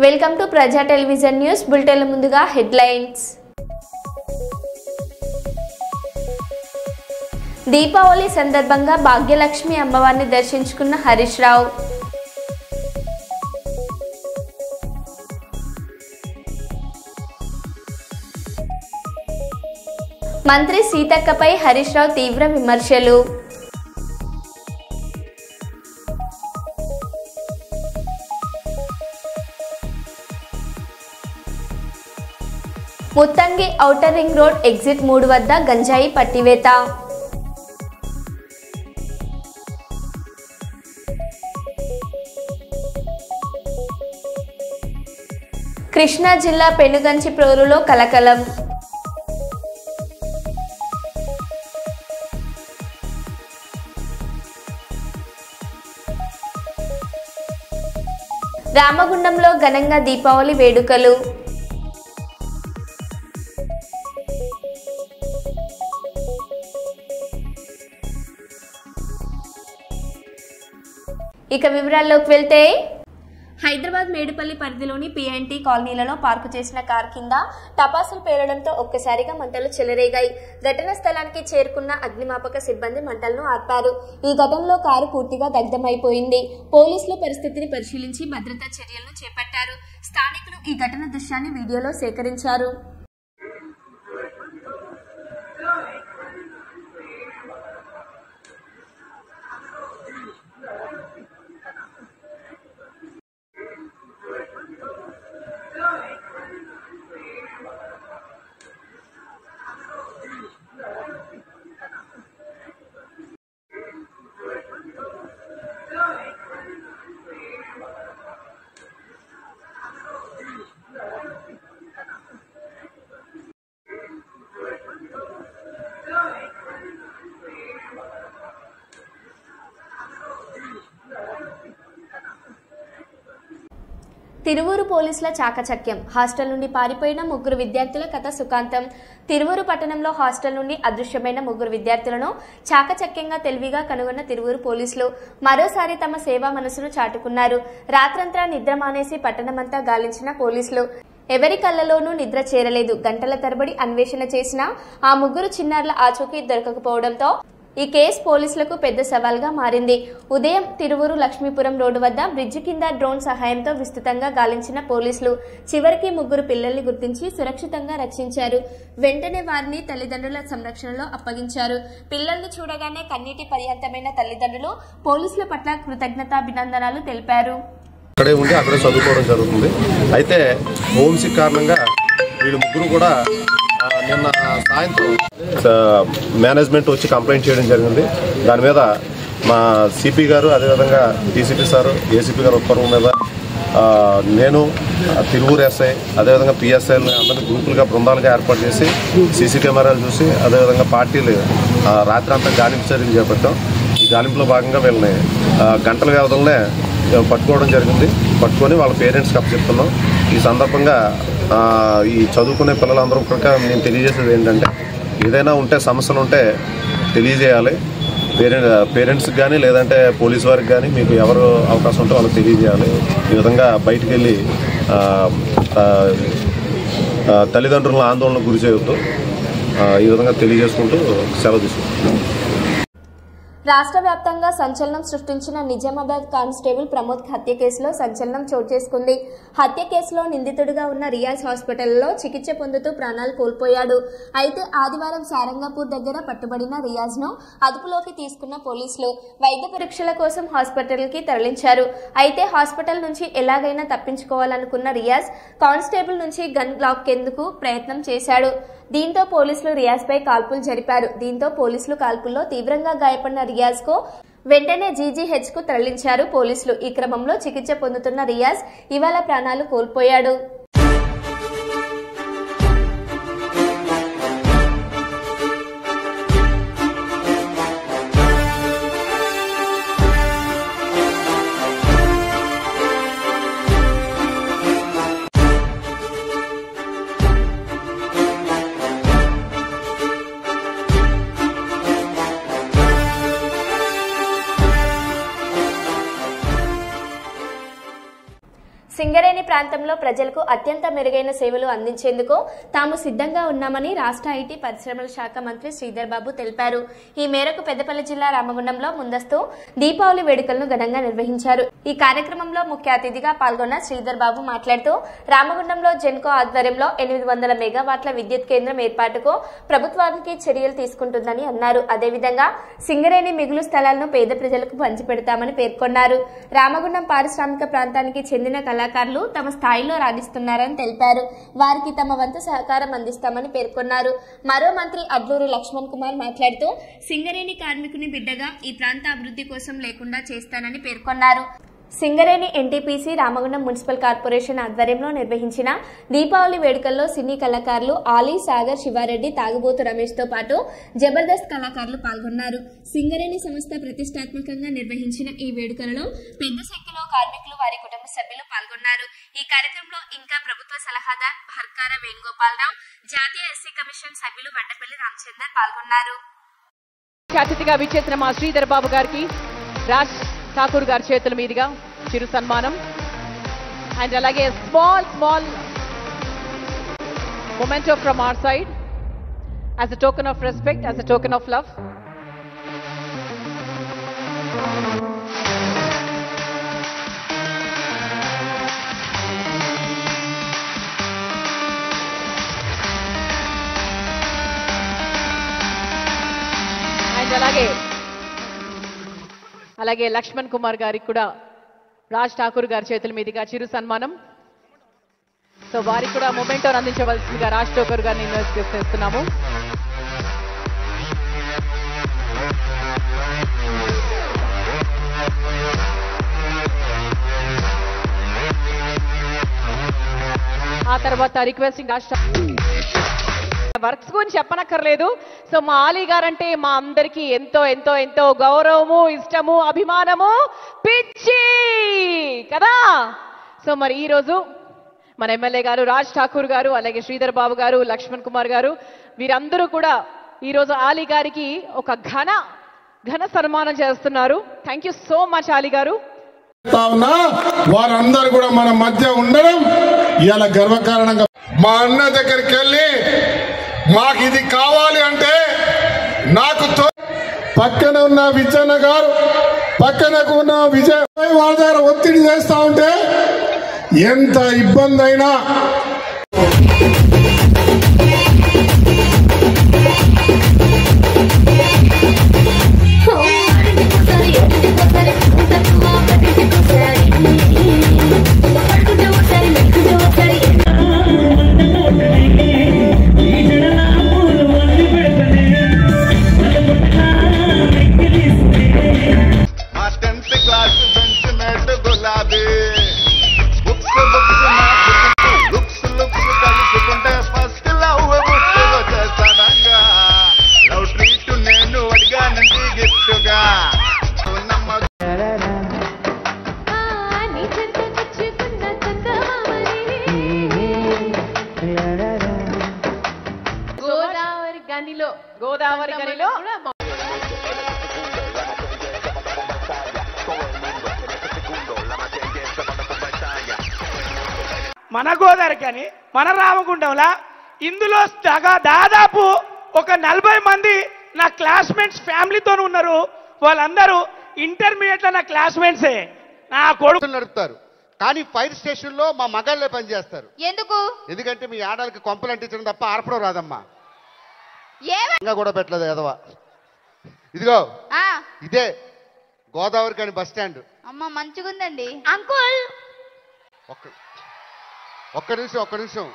Welcome to ప్రజా television news bulletin ముందుగా headlines. Deepavali సందర్భంగా భాగ్యలక్ష్మి అమ్మవారిని దర్శించుకున్న హరీష్ రావు. మంత్రి సీతక్కపై హరీష్ రావు తీవ్ర విమర్శలు. Muthangi outer ring road exit 3 వద్ద గంజాయి పట్టివేత. కృష్ణా జిల్లా పెనుగంచిప్రోలులో కలకలం. రామగుండంలో ఘనంగా దీపావళి వేడుకలు. ఇక వివరాల్లోకి వెళ్తే, హైదరాబాద్ మేడుపల్లి పరిధిలోని పిఎన్టీ కాలనీలలో పార్కు చేసిన కార్ కింద టపాసులు పేలడంతో ఒక్కసారిగా మంటలు చెలరేగాయి. ఘటనా స్థలానికి చేరుకున్న అగ్నిమాపక సిబ్బంది మంటలను ఆర్పారు. ఈ ఘటనలో కారు పూర్తిగా దగ్ధమైపోయింది. పోలీసులు పరిస్థితిని పరిశీలించి భద్రతా చర్యలను చేపట్టారు. స్థానికులు ఈ ఘటన దృశ్యాన్ని వీడియోలో సేకరించారు. తిరువూరు పోలీసుల చాకచక్యం. హాస్టల్ నుండి పారిపోయిన 3 విద్యార్థుల కథ సుఖాంతం. తిరువూరు పట్టణంలో హాస్టల్ నుండి అదృశ్యమైన 3 విద్యార్థులను చాకచక్యంగా తెలివిగా కనుగొన్న తిరువూరు పోలీసులు మరోసారి తమ సేవా మనసును చాటుకున్నారు. రాత్రంతా నిద్ర మానేసి పట్టణమంతా గాలించిన పోలీసులు ఎవరి కళ్ళలోనూ నిద్ర చేరలేదు. గంటల తరబడి అన్వేషణ చేసినా ఆ 3 చిన్నారుల ఆచూకీ దొరకకపోవడంతో ఈ కేసు పోలీసులకు పెద్ద సవాల్గా మారింది. ఉదయం తిరువూరు లక్ష్మీపురం రోడ్డు వద్ద బ్రిడ్జి కింద డ్రోన్ సహాయంతో విస్తృతంగా గాలించిన పోలీసులు చివరికి 3 పిల్లల్ని గుర్తించి సురక్షితంగా రక్షించారు. వెంటనే వారిని తల్లిదండ్రుల సంరక్షణలో అప్పగించారు. పిల్లల్ని చూడగానే కన్నీటి పర్యంతమైన తల్లిదండ్రులు పోలీసుల పట్ల కృతజ్ఞతాభినందనలు తెలిపారు. అక్కడే ఉండి అక్కడే చదువుకోవడం జరుగుతుంది. అయితే హోమ్సిక్ కారణంగా వీళ్ళు 3 కూడా నిన్న సాయంత్రం మేనేజ్మెంట్ వచ్చి కంప్లైంట్ చేయడం జరిగింది. దాని మీద మా సిపి గారు, అదేవిధంగా డీసీపీ సారు, ఏసీపీ గారు ఉత్తర్వుల మీద నేను, తిరువూరు ఎస్ఐ, అదేవిధంగా పిఎస్ఐలు అందరినీ గ్రూపులుగా బృందాలుగా ఏర్పాటు చేసి సీసీ కెమెరాలు చూసి అదేవిధంగా పార్టీలు రాత్రి అంతా గాలింపు చర్యలు చేపట్టాం. ఈ గాలింపులో భాగంగా వీళ్ళని గంటల వ్యవధిలోనే పట్టుకోవడం జరిగింది. పట్టుకొని వాళ్ళ పేరెంట్స్కి అప్పచెప్తున్నాం. ఈ సందర్భంగా ఈ చదువుకునే పిల్లలందరూ కూడా నేను తెలియజేసేది ఏంటంటే, ఏదైనా ఉంటే సమస్యలు ఉంటే తెలియజేయాలి. పేరెంట్స్కి కానీ లేదంటే పోలీసు వారికి కానీ మీకు ఎవరు అవకాశం ఉంటే వాళ్ళకి తెలియజేయాలి. ఈ విధంగా బయటికి వెళ్ళి తల్లిదండ్రులను ఆందోళనకు గురి చేయవద్దు. ఈ విధంగా తెలియజేసుకుంటూ సెలవు తీసుకుంటాం. రాష్ట్ర వ్యాప్తంగా సంచలనం సృష్టించిన నిజామాబాద్ కానిస్టేబుల్ ప్రమోద్ హత్య కేసులో సంచలనం చోటు చేసుకుంది. హత్య కేసులో నిందితుడిగా ఉన్న రియాజ్ హాస్పిటల్లో చికిత్స పొందుతూ ప్రాణాలు కోల్పోయాడు. అయితే ఆదివారం సారంగపూర్ దగ్గర పట్టుబడిన రియాజ్ ను అదుపులోకి తీసుకున్న పోలీసులు వైద్య పరీక్షల కోసం హాస్పిటల్ కి తరలించారు. అయితే హాస్పిటల్ నుంచి ఎలాగైనా తప్పించుకోవాలనుకున్న రియాజ్ కానిస్టేబుల్ నుంచి గన్ లాక్కేందుకు ప్రయత్నం చేశాడు. దీంతో పోలీసులు రియాజ్ పై కాల్పులు జరిపారు. దీంతో పోలీసులు కాల్పుల్లో తీవ్రంగా గాయపడిన రియాజ్ కు వెంటనే జీజీహెచ్ కు తరలించారు పోలీసులు. ఈ క్రమంలో చికిత్స పొందుతున్న రియాజ్ ఇవాళ ప్రాణాలు కోల్పోయాడు. సింగరేణి ప్రాంతంలో ప్రజలకు అత్యంత మెరుగైన సేవలు అందించేందుకు తాము సిద్ధంగా ఉన్నామని రాష్ట్ర ఐటీ పరిశ్రమల శాఖ మంత్రి శ్రీధర్ బాబు తెలిపారు. ఈ మేరకు పెద్దపల్లి జిల్లా రామగుండంలో ముందస్తు దీపావళి వేడుకలను ఘనంగా నిర్వహించారు. ఈ కార్యక్రమంలో ముఖ్య అతిథిగా పాల్గొన్న శ్రీధర్ బాబు మాట్లాడుతూ రామగుండంలో జెన్కో ఆధ్వర్యంలో 800 మెగావాట్ల విద్యుత్ కేంద్రం ఏర్పాటుకు ప్రభుత్వానికి చర్యలు తీసుకుంటుందని అన్నారు. అదేవిధంగా సింగరేణి మిగులు స్థలాలను పేద ప్రజలకు పంచిపెడతామని పేర్కొన్నారు. రామగుండం పారిశ్రామిక ప్రాంతానికి చెందిన కళాకారులు తమ స్థాయిలో రాణిస్తున్నారని తెలిపారు. వారికి తమ వంతు సహకారం అందిస్తామని పేర్కొన్నారు. మరో మంత్రి అడ్లూరు లక్ష్మణ్ కుమార్ మాట్లాడుతూ సింగరేణి కార్మికుని బిడ్డగా ఈ ప్రాంత అభివృద్ధి కోసం లేకుండా చేస్తానని పేర్కొన్నారు. Singareni NTPC Ramagundam municipal corporation ఆధ్వర్యంలో నిర్వహించిన దీపావళి వేడుకల్లో సినీ కళాకారులు ఆలీ, సాగర్, శివారెడ్డి, తాగుబోతు రమేష్ తో పాటు జబర్దస్త్ కళాకారులు పాల్గొన్నారు. సింగరేణి సంస్థ ప్రతిష్టాత్మకంగా నిర్వహించిన ఈ వేడుకలలో పెద్ద సంఖ్యలో కార్మికులు, వారి కుటుంబ సభ్యులు పాల్గొన్నారు. ఈ కార్యక్రమంలో ఇంకా ప్రభుత్వ సలహాదారు హర్కార వేణుగోపాలరావు, జాతీయ ఎస్సీ కమిషన్ సభ్యులు బండపల్లి రామచందర్ పాల్గొన్నారు. అతిథిగా విచ్చేసిన మా శ్రీధర్ బాబు గారికి రాజ్ ఠాకూర్ గారి చేతుల మీదుగా చిరు సన్మానం అండ్ అలాగే small memento from our side as a token of respect, as a token of love. And అలాగే లక్ష్మణ్ కుమార్ గారికి కూడా రాజ్ ఠాకూర్ గారి చేతుల మీదుగా చిరు సన్మానం. సో వారికి కూడా మొమెంటో అందించవలసిందిగా రాజ్ ఠాకూర్ గారిని ఇన్వైట్ చేస్తున్నాము. ఆ తర్వాత రిక్వెస్టింగ్ రాష్ట్ర వర్క్స్ గురించి చెప్పనక్కర్లేదు. సో మా ఆలీ గారంటే మా అందరికీ ఎంతో ఎంతో ఎంతో గౌరవము, ఇష్టము, అభిమానము, పిచ్చి కదా. సో మరి ఈరోజు మన ఎమ్మెల్యే గారు రాజ్ ఠాకూర్ గారు, అలాగే శ్రీధర్ బాబు గారు, లక్ష్మణ్ కుమార్ గారు, వీరందరూ కూడా ఈరోజు ఆలీ గారికి ఒక ఘన సన్మానం చేస్తున్నారు. Thank you so much Ali గారు. వారందరూ కూడా మన మధ్య ఉండడం ఇలా గర్వకారణంగా మా అన్న దగ్గరికి వెళ్ళి మాకు ఇది కావాలి అంటే నాకు పక్కన ఉన్న విజయన్న గారు, పక్కనకు ఉన్న విజయ్ వాళ్ళ దగ్గర ఒత్తిడి చేస్తా ఉంటే ఎంత ఇబ్బంది అయినా గోదావరి గనిలో మన గోదావరి కానీ మన రామగుండంలా ఇందులో దాదాపు ఒక 40 మంది నా క్లాస్మేట్స్ ఫ్యామిలీతో ఉన్నారు. వాళ్ళందరూ ఇంటర్మీడియట్ లో నా క్లాస్మేట్సే. నా కొడుకు నడుపుతారు కానీ ఫైర్ స్టేషన్ లో మా మగాళ్ళే పనిచేస్తారు. ఎందుకంటే మీ ఆడాలకి కొంపలు అంటించడం తప్ప ఆర్పడం రాదమ్మా. కూడా పెట్టలేదు ఎదవా. ఇదిగో ఇదే గోదావరి కానీ బస్ స్టాండ్. అమ్మ మంచిగుందండి అంకుల్. ఒక్క నిమిషం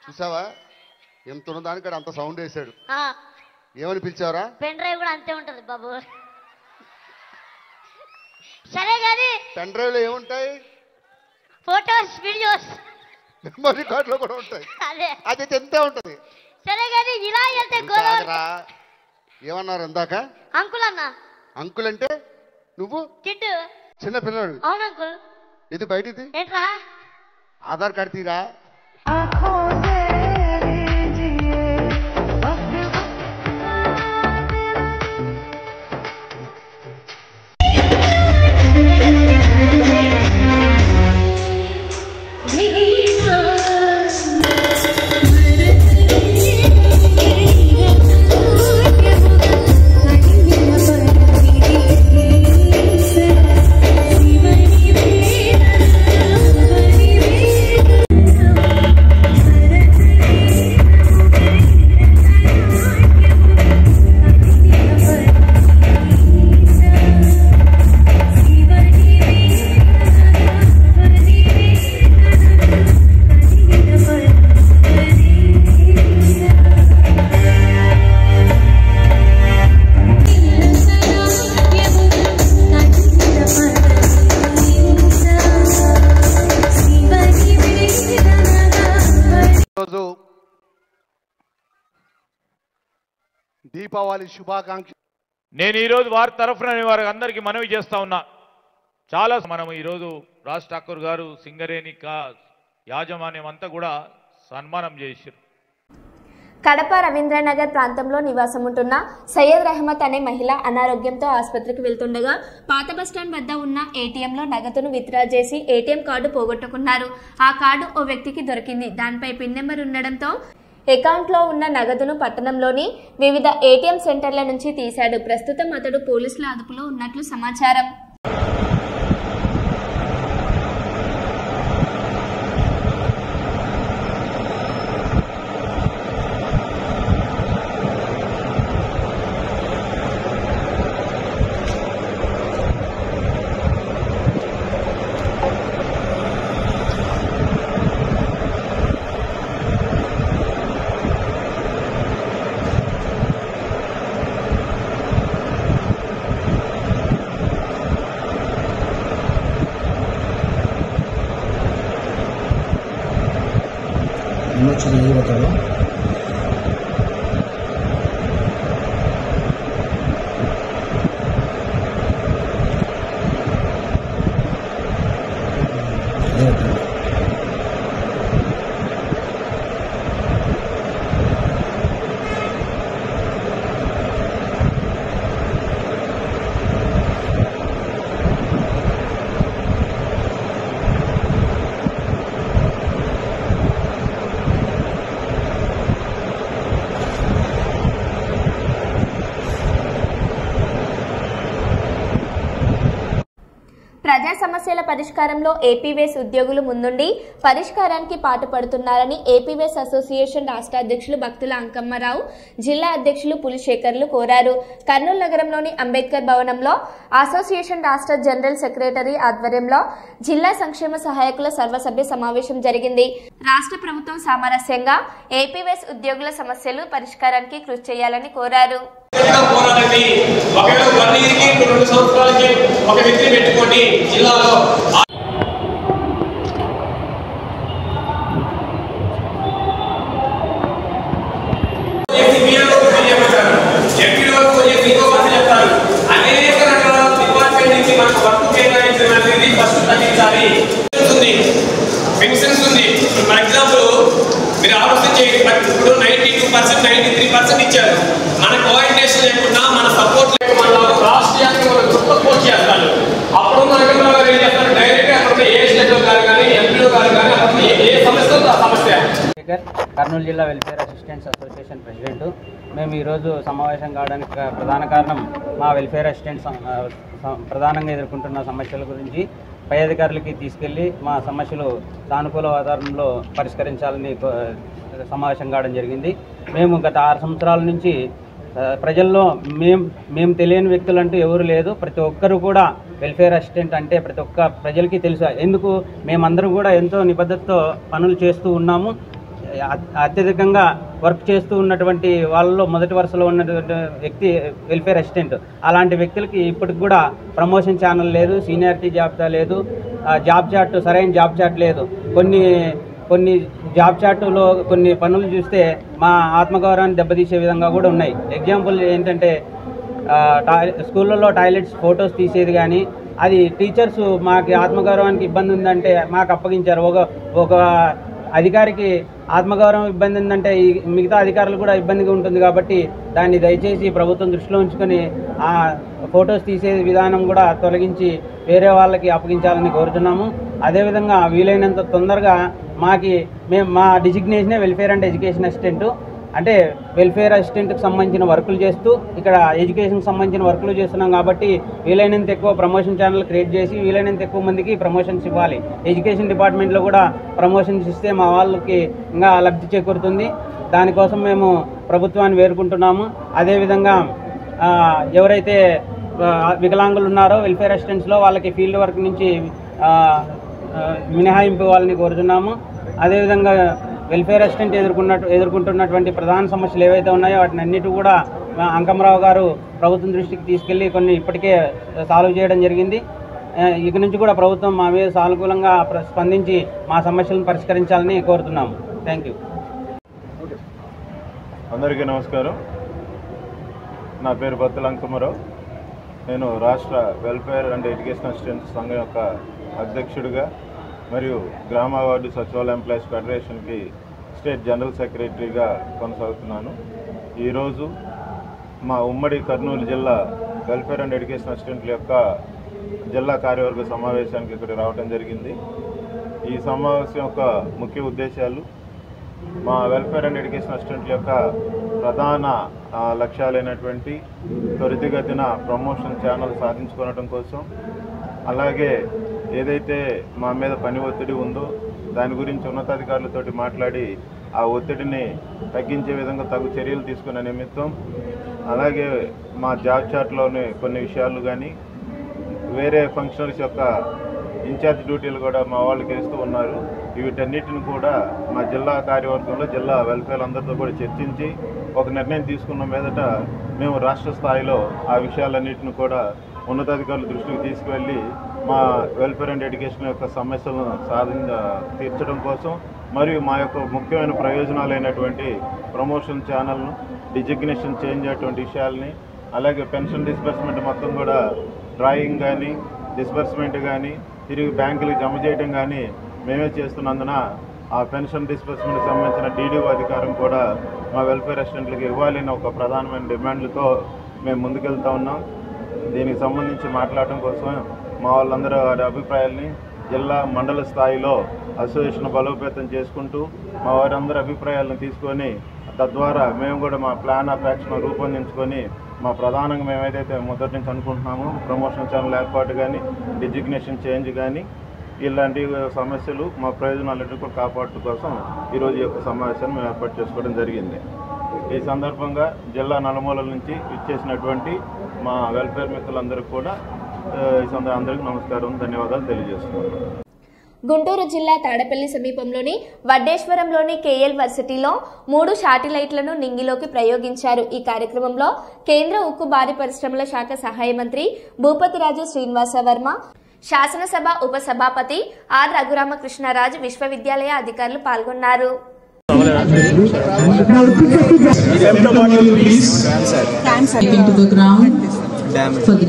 చూసావా ఎంత ఉన్నదానికాడ అంత సౌండ్ వేసాడు. ఏమని పిలిచావరా? పెన్ డ్రైవ్ కూడా అంతే ఉంటది బాబు. సరే గాని పెన్ డ్రైవ్ లో ఏముంటాయి? ఫోటోస్, వీడియోస్, మెమరీ కార్డ్ లో కూడా ఉంటాయి. అది ఎంతే ఉంటది. సరే గాని ఇలా వెళ్తే గోదావరి. ఏమన్నారు ఇందాక? అంకుల్ అన్న. అంకుల్ అంటే నువ్వు కిట్టు చిన్న పిల్లడు. అవును అంకుల్. ఇది బయటిది ఏంట్రా? ఆధార్ కార్డు తీరా. దీపావళి శుభాకాంక్ష. నేను ఈరోజు వారి తరఫున వారి అందరికీ మనవి చేస్తా ఉన్నా. చాలా మనం ఈరోజు రాజ్ ఠాకూర్ గారు సింగరేణి యాజమాన్యం అంతా కూడా సన్మానం చేశారు. కడప రవీంద్రనగర్ ప్రాంతంలో నివాసం ఉంటున్న సయ్యద్ రహమత్ అనే మహిళ అనారోగ్యంతో ఆసుపత్రికి వెళ్తుండగా పాత బస్టాండ్ వద్ద ఉన్న ఏటీఎంలో నగదును విత్డ్రా చేసి ఏటీఎం కార్డు పోగొట్టుకున్నారు. ఆ కార్డు ఓ వ్యక్తికి దొరికింది. దానిపై పిన్ నెంబర్ ఉండడంతో అకౌంట్లో ఉన్న నగదును పట్టణంలోని వివిధ ఏటీఎం సెంటర్ల నుంచి తీశాడు. ప్రస్తుతం అతడు పోలీసుల అదుపులో ఉన్నట్లు సమాచారం. ప్రజా సమస్యల పరిష్కారంలో ఏపీవేస్ ఉద్యోగులు ముందుండి పరిష్కారానికి పాటుపడుతున్నారని ఏపీవేస్ అసోసియేషన్ రాష్ట్ర అధ్యక్షులు భక్తుల అంకమ్మరావు, జిల్లా అధ్యక్షులు పులిశేఖర్లు కోరారు. కర్నూలు నగరంలోని అంబేద్కర్ భవనంలో అసోసియేషన్ రాష్ట్ర జనరల్ సెక్రటరీ ఆధ్వర్యంలో జిల్లా సంక్షేమ సహాయకుల సర్వసభ్య సమావేశం జరిగింది. రాష్ట్ర ప్రభుత్వం సామరస్యంగా ఏపీవేస్ ఉద్యోగుల సమస్యలు పరిష్కారానికి కృషి చేయాలని కోరారు. జిల్లాలో అనేక రకాల డిపార్ట్మెంట్ నుంచి మనకు వర్క్ కేటాయించినది ఫస్ట్ తగ్గించాలి. పెన్షన్స్ ఉంది. ఫర్ ఎగ్జాంపుల్ మీరు ఆలోచన చేయండి, ఇప్పుడు 92%, 93% ఇచ్చారు. మన కోఆర్డినేషన్ లేకుండా, మన సపోర్ట్ లేకుండా రాష్ట్రీయానికి మన గొప్ప కోచ్ చేస్తారు. అప్పుడు మనకు ఏం చేస్తారు, డైరెక్ట్ అక్కడ ఏఎస్ఎల్ గారు కానీ ఎంపీలో గారు కానీ అక్కడ ఏ సమస్య ఉందో ఆ సమస్య. కర్నూలు జిల్లా వెల్ఫేర్ అసిస్టెంట్స్ అసోసియేషన్ ప్రెసిడెంట్. మేము ఈరోజు సమావేశం కావడానికి ప్రధాన కారణం మా వెల్ఫేర్ అసిస్టెంట్స్ ప్రధానంగా ఎదుర్కొంటున్న సమస్యల గురించి పై అధికారులకి తీసుకెళ్లి మా సమస్యలు సానుకూల వాతావరణంలో పరిష్కరించాలని సమావేశం కావడం జరిగింది. మేము గత 6 సంవత్సరాల నుంచి ప్రజల్లో మేము తెలియని వ్యక్తులు అంటూ ఎవరు లేదు. ప్రతి ఒక్కరు కూడా వెల్ఫేర్ అసిస్టెంట్ అంటే ప్రతి ఒక్క ప్రజలకి తెలుసు. ఎందుకు మేమందరం కూడా ఎంతో నిబద్ధతతో పనులు చేస్తూ ఉన్నాము. అత్యధికంగా వర్క్ చేస్తూ ఉన్నటువంటి వాళ్ళలో మొదటి వరుసలో ఉన్నటువంటి వ్యక్తి వెల్ఫేర్ అసిస్టెంట్. అలాంటి వ్యక్తులకి ఇప్పటికి కూడా ప్రమోషన్ ఛానల్ లేదు, సీనియారిటీ జాబితా లేదు, జాబ్ చార్ట్ సరైన జాబ్ చార్ట్ లేదు. కొన్ని జాబ్ చార్టులో కొన్ని పనులు చూస్తే మా ఆత్మగౌరవాన్ని దెబ్బతీసే విధంగా కూడా ఉన్నాయి. ఎగ్జాంపుల్ ఏంటంటే స్కూళ్ళల్లో టాయిలెట్స్ ఫొటోస్ తీసేది కానీ, అది టీచర్స్ మాకు ఆత్మగౌరవానికి ఇబ్బంది ఉందంటే మాకు అప్పగించారు. ఒక అధికారికి ఆత్మగౌరవం ఇబ్బంది ఉందంటే మిగతా అధికారులు కూడా ఇబ్బందిగా ఉంటుంది. కాబట్టి దాన్ని దయచేసి ప్రభుత్వం దృష్టిలో ఉంచుకొని ఆ ఫొటోస్ తీసే విధానం కూడా తొలగించి వేరే వాళ్ళకి అప్పగించాలని కోరుతున్నాము. అదేవిధంగా వీలైనంత తొందరగా మా డిజిగ్నేషనే వెల్ఫేర్ అండ్ ఎడ్యుకేషన్ అసిస్టెంట్. అంటే వెల్ఫేర్ అసిస్టెంట్కి సంబంధించిన వర్కులు చేస్తూ ఇక్కడ ఎడ్యుకేషన్కి సంబంధించిన వర్కులు చేస్తున్నాం. కాబట్టి వీలైనంత ఎక్కువ ప్రమోషన్ ఛానల్ క్రియేట్ చేసి వీలైనంత ఎక్కువ మందికి ప్రమోషన్స్ ఇవ్వాలి. ఎడ్యుకేషన్ డిపార్ట్మెంట్లో కూడా ప్రమోషన్స్ ఇస్తే మా వాళ్ళకి ఇంకా లబ్ధి చేకూరుతుంది. దానికోసం మేము ప్రభుత్వాన్ని వేడుకుంటున్నాము. అదేవిధంగా ఎవరైతే వికలాంగులు ఉన్నారో వెల్ఫేర్ అసిస్టెంట్స్లో వాళ్ళకి ఫీల్డ్ వర్క్ నుంచి మినహాయింపు ఇవ్వాలని కోరుతున్నాము. అదేవిధంగా వెల్ఫేర్ అసిస్టెంట్ ఎదుర్కొంటున్నటువంటి ప్రధాన సమస్యలు ఏవైతే ఉన్నాయో వాటిని అన్నిటి కూడా అంకమరావు గారు ప్రభుత్వం దృష్టికి తీసుకెళ్లి కొన్ని ఇప్పటికే సాల్వ్ చేయడం జరిగింది. ఇక నుంచి కూడా ప్రభుత్వం మా మీద సానుకూలంగా స్పందించి మా సమస్యలను పరిష్కరించాలని కోరుతున్నాము. Thank you. అందరికీ నమస్కారం. నా పేరు బత్తులంకమరావు. నేను రాష్ట్ర వెల్ఫేర్ అండ్ ఎడ్యుకేషన్ అసిస్టెంట్స్ సంఘం యొక్క అధ్యక్షుడిగా మరియు గ్రామ వార్డు సచివాలయ ఎంప్లాయీస్ ఫెడరేషన్కి స్టేట్ జనరల్ సెక్రటరీగా కొనసాగుతున్నాను. ఈరోజు మా ఉమ్మడి కర్నూలు జిల్లా వెల్ఫేర్ అండ్ ఎడ్యుకేషన్ అసిస్టెంట్ల యొక్క జిల్లా కార్యవర్గ సమావేశానికి ఇక్కడ రావడం జరిగింది. ఈ సమావేశం యొక్క ముఖ్య ఉద్దేశాలు మా వెల్ఫేర్ అండ్ ఎడ్యుకేషన్ అసిస్టెంట్ల యొక్క ప్రధాన లక్ష్యాలైనటువంటి త్వరితగతిన ప్రమోషన్ ఛానల్ సాధించుకోవడం కోసం, అలాగే ఏదైతే మా మీద పని ఒత్తిడి ఉందో దాని గురించి ఉన్నతాధికారులతోటి మాట్లాడి ఆ ఒత్తిడిని తగ్గించే విధంగా తగు చర్యలు తీసుకునే నిమిత్తం, అలాగే మా జాబ్ చార్ట్లోని కొన్ని విషయాలు కానీ వేరే ఫంక్షనరీస్ యొక్క ఇన్ఛార్జ్ డ్యూటీలు కూడా మా వాళ్ళకి వేస్తూ ఉన్నారు. వీటన్నిటిని కూడా మా జిల్లా కార్యవర్గంలో జిల్లా వెల్ఫేర్ అందరితో కూడా చర్చించి ఒక నిర్ణయం తీసుకున్న మీదట మేము రాష్ట్ర స్థాయిలో ఆ విషయాలన్నింటిని కూడా ఉన్నతాధికారుల దృష్టికి తీసుకువెళ్ళి మా వెల్ఫేర్ అండ్ ఎడ్యుకేషన్ యొక్క సమస్యలను తీర్చడం కోసం మరియు మా యొక్క ముఖ్యమైన ప్రయోజనాలైనటువంటి ప్రమోషన్ ఛానల్ను, డిజిగ్నేషన్ చేంజ్ అటువంటి విషయాల్ని, అలాగే పెన్షన్ డిస్బర్స్మెంట్ మొత్తం కూడా డ్రాయింగ్ కానీ డిస్బర్స్మెంట్ కానీ తిరిగి బ్యాంకులకు జమ చేయడం కానీ మేమే చేస్తున్నందున ఆ పెన్షన్ డిస్బర్స్మెంట్కి సంబంధించిన డీడీఓ అధికారం కూడా మా వెల్ఫేర్ అసిస్టెంట్లకు ఇవ్వాలని ఒక ప్రధానమైన డిమాండ్లతో మేము ముందుకెళ్తా ఉన్నాం. దీనికి సంబంధించి మాట్లాడటం కోసం మా వాళ్ళందరూ వారి అభిప్రాయాల్ని జిల్లా మండల స్థాయిలో అసోసియేషన్ బలోపేతం చేసుకుంటూ మా వారందరి అభిప్రాయాలను తీసుకొని తద్వారా మేము కూడా మా ప్లాన్ ఆఫ్ యాక్షన్ రూపొందించుకొని మా ప్రధానంగా మేము ఏదైతే మొదటి నుంచి అనుకుంటున్నామో ప్రమోషన్ ఛానల్ ఏర్పాటు కానీ డిజిగ్నేషన్ చేంజ్ కానీ ఇలాంటి సమస్యలు మా ప్రయోజనాలన్నింటినీ కూడా కాపాడటం కోసం ఈరోజు ఈ యొక్క సమావేశాన్ని మేము ఏర్పాటు చేసుకోవడం జరిగింది. ఈ సందర్భంగా జిల్లా నలుమూలల నుంచి ఇచ్చేసినటువంటి మా వెల్ఫేర్ మిత్రులందరికీ కూడా అందరికీ నమస్కారం, ధన్యవాదాలు తెలియజేస్తున్నాను. గుంటూరు జిల్లా తాడపల్లి సమీపంలోని వడ్డేశ్వరంలోని కేఎల్ వర్సిటీలో 3 శాటిలైట్లను నింగిలోకి ప్రయోగించారు. ఈ కార్యక్రమంలో కేంద్ర ఉక్కు భారీ పరిశ్రమల శాఖ సహాయ మంత్రి భూపతిరాజు శ్రీనివాస వర్మ, శాసనసభ ఉపసభాపతి ఆర్ రఘురామకృష్ణరాజు, విశ్వవిద్యాలయ అధికారులు పాల్గొన్నారు. For the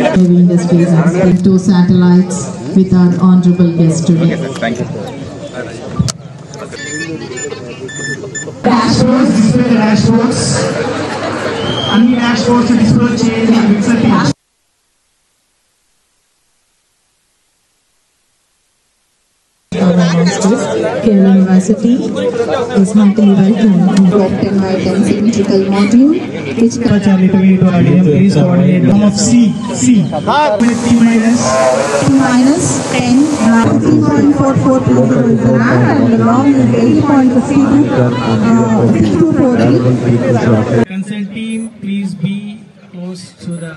heavy industries and 2 satellites with our honorable guest today. Thank you. Dashboards, display the dashboards. Any dashboards to display change and mixer page. Kerala University is heartily welcome to obtain and symmetrical module which please coordinate of C with T minus 10 3.442 and long is 80.52. Consent team, please be close to the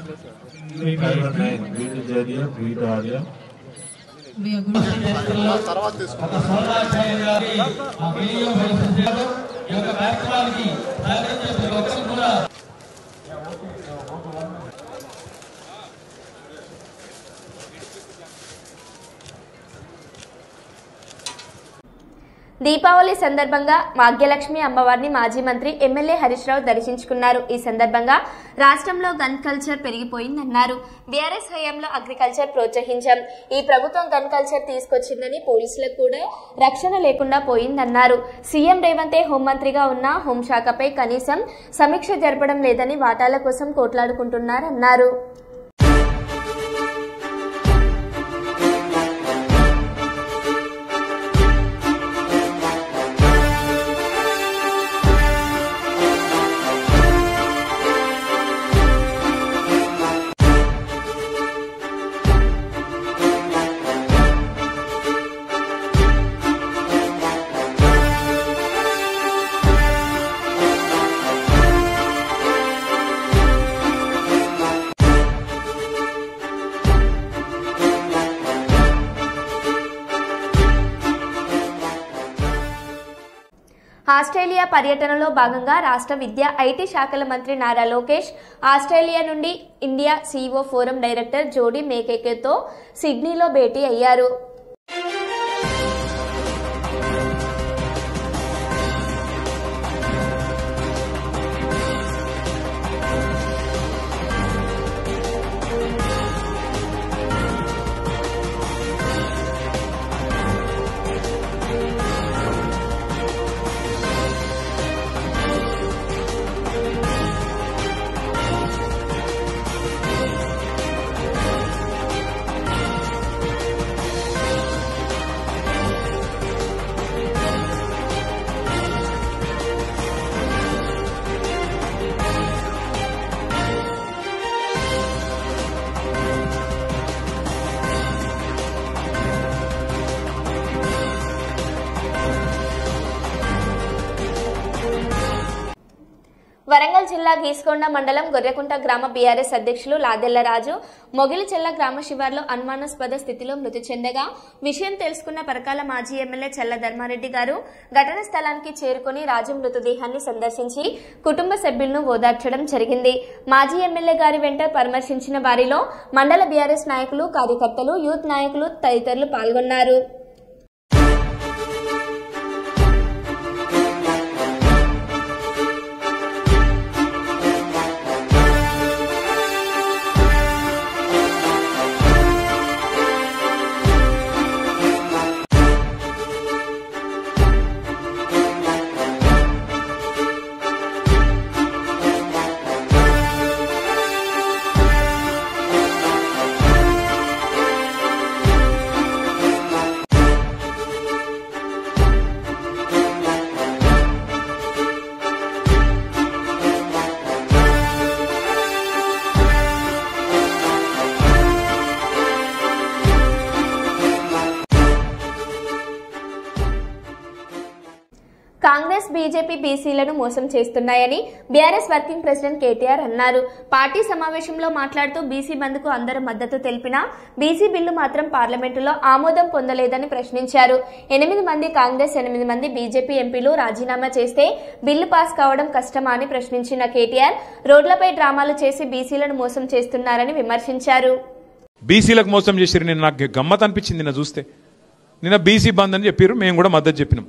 Deepavali సందర్భంగా భాగ్యలక్ష్మి అమ్మవారిని మాజీ మంత్రి MLA Harish Rao దర్శించుకున్నారు. ఈ సందర్భంగా రాష్ట్రంలో gun culture పెరిగిపోయిందన్నారు. BRS హయాంలో agriculture ప్రోత్సహించాం. ఈ ప్రభుత్వం గన్ కల్చర్ తీసుకొచ్చిందని పోలీసులకు కూడా రక్షణ లేకుండా పోయిందన్నారు. సీఎం రేవంతే హోంమంత్రిగా ఉన్న హోంశాఖపై కనీసం సమీక్ష జరపడం లేదని వాటాల కోసం కోట్లాడుకుంటున్నారన్నారు. ఆస్ట్రేలియా పర్యటనలో భాగంగా రాష్ట్ర విద్యా ఐటీ శాఖల మంత్రి నారా లోకేష్ ఆస్ట్రేలియా నుండి ఇండియా సీఈఓ ఫోరం డైరెక్టర్ జోడీ మేకేకేతో సిడ్నీలో భేటీ అయ్యారు. జిల్లా గీసుకొండ మండలం గొర్రెకుంట గ్రామ బీఆర్ఎస్ అధ్యక్షులు లాదెల్ల రాజు మొగిలిచెల్ల గ్రామ శివార్లో అనుమానాస్పద స్థితిలో మృతి చెందగా విషయం తెలుసుకున్న పరకాల మాజీ ఎమ్మెల్యే చల్ల ధర్మారెడ్డి గారు ఘటనా స్థలానికి చేరుకుని రాజు మృతదేహాన్ని సందర్శించి కుటుంబ సభ్యులను ఓదార్చడం జరిగింది. మాజీ ఎమ్మెల్యే గారి వెంట పరామర్శించిన వారిలో మండల బీఆర్ఎస్ నాయకులు, కార్యకర్తలు, యూత్ నాయకులు తదితరులు పాల్గొన్నారు. కాంగ్రెస్, బీజేపీ బీసీలను మోసం చేస్తున్నాయని బీఆర్ఎస్ వర్కింగ్ ప్రెసిడెంట్ కేటీఆర్ అన్నారు. పార్టీ సమావేశంలో మాట్లాడుతూ బీసీ బంద్కు అందరూ మద్దతు తెలిపినా బీసీ బిల్లు మాత్రం పార్లమెంటులో ఆమోదం పొందలేదని ప్రశ్నించారు. 8 మంది కాంగ్రెస్, 8 మంది బీజేపీ ఎంపీలు రాజీనామా చేస్తే బిల్లు పాస్ కావడం కష్టమా అని ప్రశ్నించిన కేటీఆర్ రోడ్లపై డ్రామాలు చేసి బీసీలను మోసం చేస్తున్నారని విమర్శించారు. బీసీలకు మోసం చేశారు. నేను నాకు గమ్మత్ అనిపించింది నిన్న చూస్తే. నిన్న బీసీ బంద్ అని చెప్పారు, మేము కూడా మద్దతు చెప్పినాం.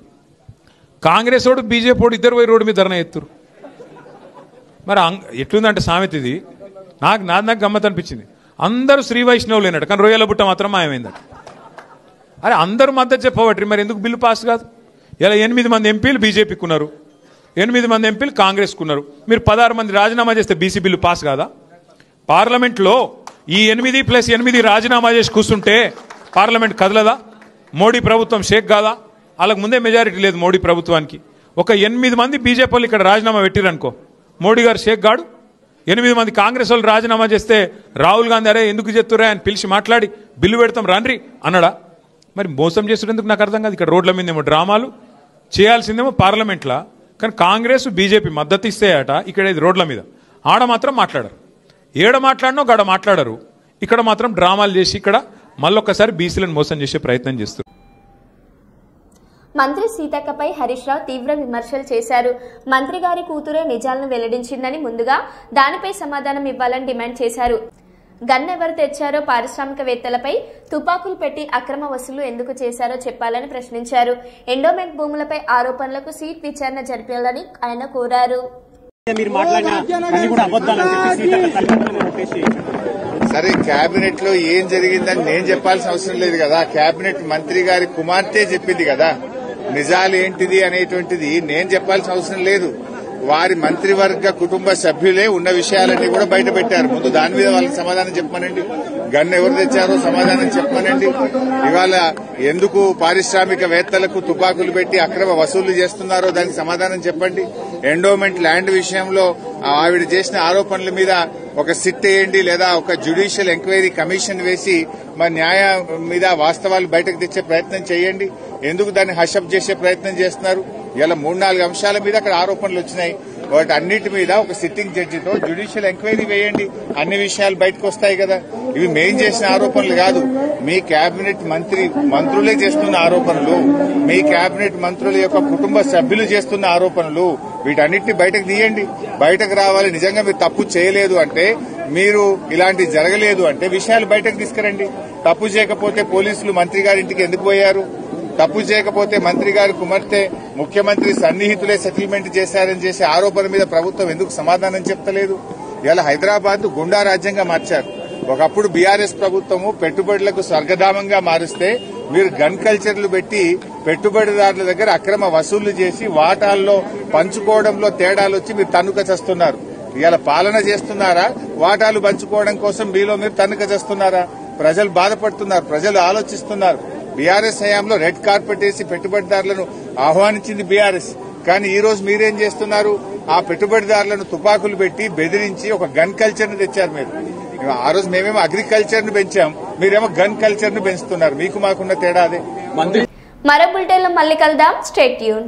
కాంగ్రెస్ వాడు, బీజేపీ వాడు ఇద్దరు పోయి రోడ్డు మీద ధర్నా ఎత్తురు. మరి ఎట్లుందంటే సామెత ఇది. నాకు గమ్మత్ అనిపించింది. అందరూ శ్రీ వైష్ణవులు అయినట్టు, కానీ రొయ్యల బుట్ట మాత్రం మాయమైందట. అరే అందరూ మద్దతు చెప్పబట్టి మరి ఎందుకు బిల్లు పాస్ కాదు? ఇలా 8 మంది ఎంపీలు బీజేపీకి ఉన్నారు, 8 మంది ఎంపీలు కాంగ్రెస్కు ఉన్నారు. మీరు 16 మంది రాజీనామా చేస్తే బీసీ బిల్లు పాస్ కాదా? పార్లమెంట్లో ఈ 8+8 రాజీనామా చేసి కూర్చుంటే పార్లమెంట్ కదలదా? మోడీ ప్రభుత్వం షేక్ కాదా? వాళ్ళకు ముందే మెజారిటీ లేదు మోడీ ప్రభుత్వానికి. ఒక 8 మంది బీజేపీ వాళ్ళు ఇక్కడ రాజీనామా పెట్టిరనుకో, మోడీ గారు షేక్ గాడు. 8 మంది కాంగ్రెస్ వాళ్ళు రాజీనామా చేస్తే రాహుల్ గాంధీ అరే ఎందుకు చెప్తురా అని పిలిచి మాట్లాడి బిల్లు పెడతాం రండి అన్నాడా? మరి మోసం చేస్తున్నందుకు నాకు అర్థం కాదు. ఇక్కడ రోడ్ల మీద ఏమో డ్రామాలు చేయాల్సిందేమో పార్లమెంట్లో, కానీ కాంగ్రెస్ బీజేపీ మద్దతు ఇస్తాయట. ఇక్కడ ఇది రోడ్ల మీద ఆడ మాత్రం మాట్లాడరు. ఏడ మాట్లాడినో గడ మాట్లాడరు. ఇక్కడ మాత్రం డ్రామాలు చేసి ఇక్కడ మళ్ళొక్కసారి బీసీలను మోసం చేసే ప్రయత్నం చేస్తారు. మంత్రి సీతక్కపై హరీష్ రావు తీవ్ర విమర్శలు చేశారు. మంత్రి గారి కూతురే నిజాలను వెల్లడించిందని, ముందుగా దానిపై సమాధానం ఇవ్వాలని డిమాండ్ చేశారు. గన్ ఎవరు తెచ్చారో, పారిశ్రామికవేత్తలపై తుపాకులు పెట్టి అక్రమ వసూలు ఎందుకు చేశారో చెప్పాలని ప్రశ్నించారు. ఎండోమెంట్ భూములపై ఆరోపణలకు సీట్ విచారణ జరిపాలని ఆయన కోరారు. సరే, కేబినెట్ లో ఏం జరిగిందని నేను చెప్పాల్సిన అవసరం లేదు కదా. కేబినెట్ మంత్రి గారి కుమార్తె చెప్పింది కదా నిజాలు ఏంటిది అనేటువంటిది. నేను చెప్పాల్సిన అవసరం లేదు. వారి మంత్రివర్గ కుటుంబ సభ్యులే ఉన్న విషయాలన్నీ కూడా బయట పెట్టారు. ముందు దాని మీద వాళ్ళకి సమాధానం చెప్పమనండి. గన్ ఎవరు తెచ్చారో సమాధానం చెప్పమనండి. ఇవాళ ఎందుకు పారిశ్రామికవేత్తలకు తుపాకులు పెట్టి అక్రమ వసూళ్లు చేస్తున్నారో దానికి సమాధానం చెప్పండి. ఎండోమెంట్ ల్యాండ్ విషయంలో ఆవిడ చేసిన ఆరోపణల మీద ఒక సిట్ వేయండి, లేదా ఒక జ్యుడిషియల్ ఎంక్వైరీ కమిషన్ వేసి మా న్యాయం మీద వాస్తవాలు బయటకు తెచ్చే ప్రయత్నం చేయండి. ఎందుకు దాన్ని హషప్ చేసే ప్రయత్నం చేస్తున్నారు? ఇలా 3-4 అంశాల మీద అక్కడ ఆరోపణలు వచ్చినాయి. వాటి అన్నిటి మీద ఒక సిట్టింగ్ జడ్జితో జ్యుడిషియల్ ఎంక్వైరీ వేయండి. అన్ని విషయాలు బయటకు వస్తాయి కదా. ఇవి మేం చేసిన ఆరోపణలు కాదు, మీ కేబినెట్ మంత్రులే చేస్తున్న ఆరోపణలు, మీ కేబినెట్ మంత్రుల యొక్క కుటుంబ సభ్యులు చేస్తున్న ఆరోపణలు. వీటన్నిటిని బయటకు తీయండి. బయటకు రావాలి. నిజంగా మీరు తప్పు చేయలేదు అంటే, మీరు ఇలాంటి జరగలేదు అంటే విషయాలు బయటకు తీసుకురండి. తప్పు చేయకపోతే పోలీసులు మంత్రి గారి ఇంటికి ఎందుకు పోయారు? తప్పు చేయకపోతే మంత్రి గారి కుమార్తె ముఖ్యమంత్రి సన్నిహితులే సెటిల్మెంట్ చేశారని చేసే ఆరోపణ మీద ప్రభుత్వం ఎందుకు సమాధానం చెప్తలేదు? ఇలా హైదరాబాద్ గుండా రాజ్యంగా మార్చారు. ఒకప్పుడు బీఆర్ఎస్ ప్రభుత్వము పెట్టుబడులకు స్వర్గధామంగా మారుస్తే మీరు గన్ కల్చర్లు పెట్టి పెట్టుబడిదారుల దగ్గర అక్రమ వసూళ్లు చేసి వాటాల్లో పంచుకోవడంలో తేడాలు వచ్చి మీరు తన్నుక చేస్తున్నారు. ఇలా పాలన చేస్తున్నారా? వాటాలు పంచుకోవడం కోసం మీలో మీరు తన్నుక చేస్తున్నారా? ప్రజలు బాధపడుతున్నారు, ప్రజలు ఆలోచిస్తున్నారు. బీఆర్ఎస్ హయాంలో రెడ్ కార్పెట్ వేసి పెట్టుబడిదారులను ఆహ్వానించింది బీఆర్ఎస్. కానీ ఈ రోజు మీరేం చేస్తున్నారు? ఆ పెట్టుబడిదారులను తుపాకులు పెట్టి బెదిరించి ఒక గన్ కల్చర్ ను తెచ్చారు. మీరు ఆ రోజు మేమేమో అగ్రికల్చర్ ను పెంచాం, మీరేమో గన్ కల్చర్ ను పెంచుతున్నారు. మీకు మాకున్న తేడా అదే. మరో బులెటిన్ లో మళ్ళీ కలుద్దాం. Stay tune.